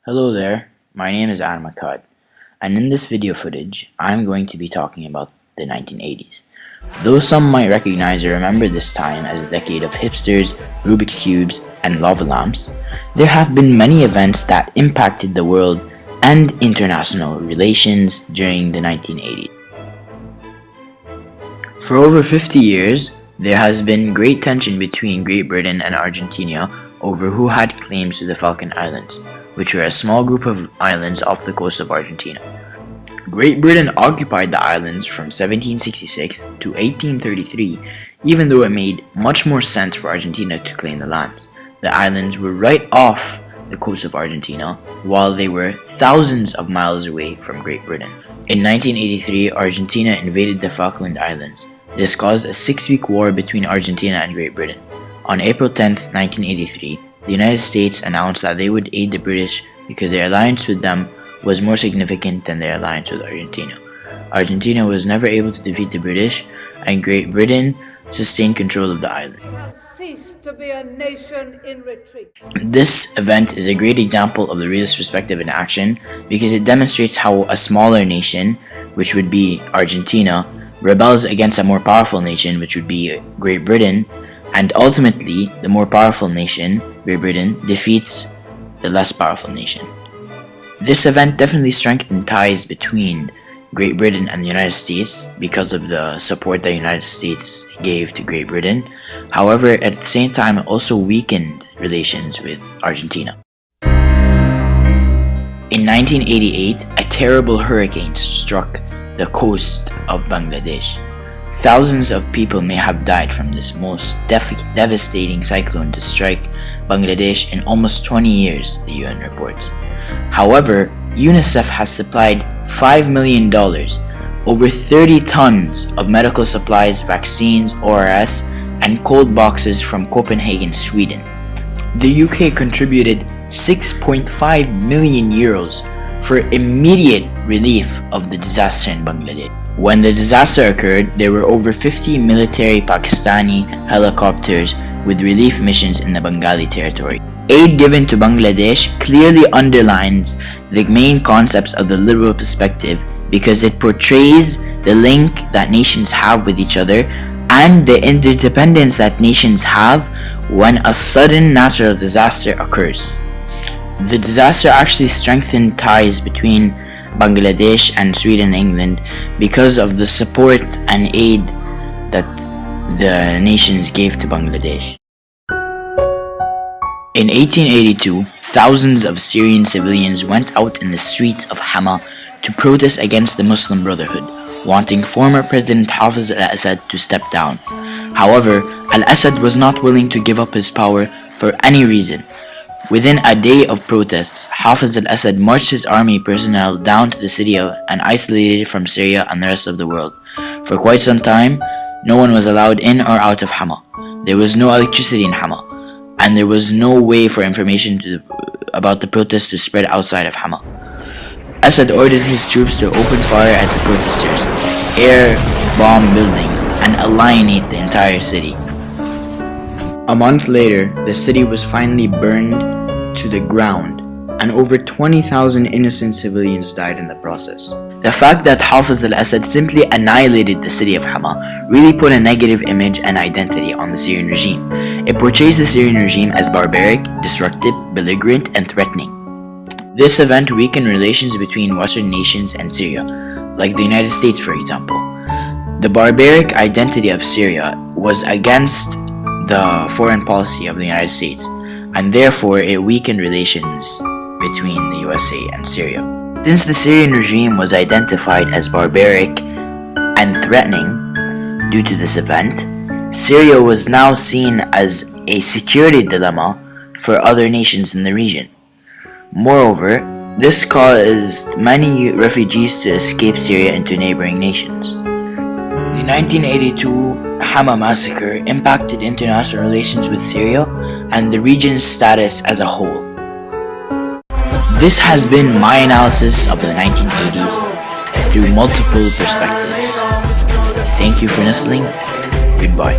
Hello there, my name is Adam Akkad, and in this video footage, I'm going to be talking about the 1980s. Though some might recognize or remember this time as a decade of hipsters, Rubik's Cubes, and lava lamps, there have been many events that impacted the world and international relations during the 1980s. For over 50 years, there has been great tension between Great Britain and Argentina over who had claims to the Falcon Islands, which were a small group of islands off the coast of Argentina. Great Britain occupied the islands from 1766 to 1833, even though it made much more sense for Argentina to claim the lands. The islands were right off the coast of Argentina, while they were thousands of miles away from Great Britain. In 1983, Argentina invaded the Falkland Islands. This caused a 6-week war between Argentina and Great Britain. On April 10, 1983, the United States announced that they would aid the British because their alliance with them was more significant than their alliance with Argentina. Argentina was never able to defeat the British, and Great Britain sustained control of the island. We have ceased to be a nation in retreat. This event is a great example of the realist perspective in action because it demonstrates how a smaller nation, which would be Argentina, rebels against a more powerful nation, which would be Great Britain, and ultimately the more powerful nation, Great Britain, defeats the less powerful nation. This event definitely strengthened ties between Great Britain and the United States because of the support the United States gave to Great Britain. However, at the same time, it also weakened relations with Argentina. In 1988, a terrible hurricane struck the coast of Bangladesh. Thousands of people may have died from this most devastating cyclone to strike Bangladesh in almost 20 years, the UN reports. However, UNICEF has supplied $5 million, over 30 tons of medical supplies, vaccines, ORS, and cold boxes from Copenhagen, Sweden. The UK contributed 6.5 million euros for immediate relief of the disaster in Bangladesh. When the disaster occurred, there were over 50 military Pakistani helicopters with relief missions in the Bengali territory. Aid given to Bangladesh clearly underlines the main concepts of the liberal perspective because it portrays the link that nations have with each other and the interdependence that nations have when a sudden natural disaster occurs. The disaster actually strengthened ties between Bangladesh and Sweden and England because of the support and aid that the nations gave to Bangladesh. In 1882, thousands of Syrian civilians went out in the streets of Hama to protest against the Muslim Brotherhood, wanting former President Hafez al-Assad to step down. However, al-Assad was not willing to give up his power for any reason. Within a day of protests, Hafez al-Assad marched his army personnel down to the city and isolated it from Syria and the rest of the world. For quite some time, no one was allowed in or out of Hama. There was no electricity in Hama, and there was no way for information about the protests to spread outside of Hama. Assad ordered his troops to open fire at the protesters, air bomb buildings, and alienate the entire city. A month later, the city was finally burned to the ground, and over 20,000 innocent civilians died in the process. The fact that Hafez al-Assad simply annihilated the city of Hama really put a negative image and identity on the Syrian regime. It portrays the Syrian regime as barbaric, destructive, belligerent, and threatening. This event weakened relations between Western nations and Syria, like the United States, for example. The barbaric identity of Syria was against the foreign policy of the United States, and therefore it weakened relations between the USA and Syria. Since the Syrian regime was identified as barbaric and threatening due to this event, Syria was now seen as a security dilemma for other nations in the region. Moreover, this caused many refugees to escape Syria into neighboring nations. The 1982 Hama massacre impacted international relations with Syria and the region's status as a whole. This has been my analysis of the 1980s through multiple perspectives. Thank you for listening. Goodbye.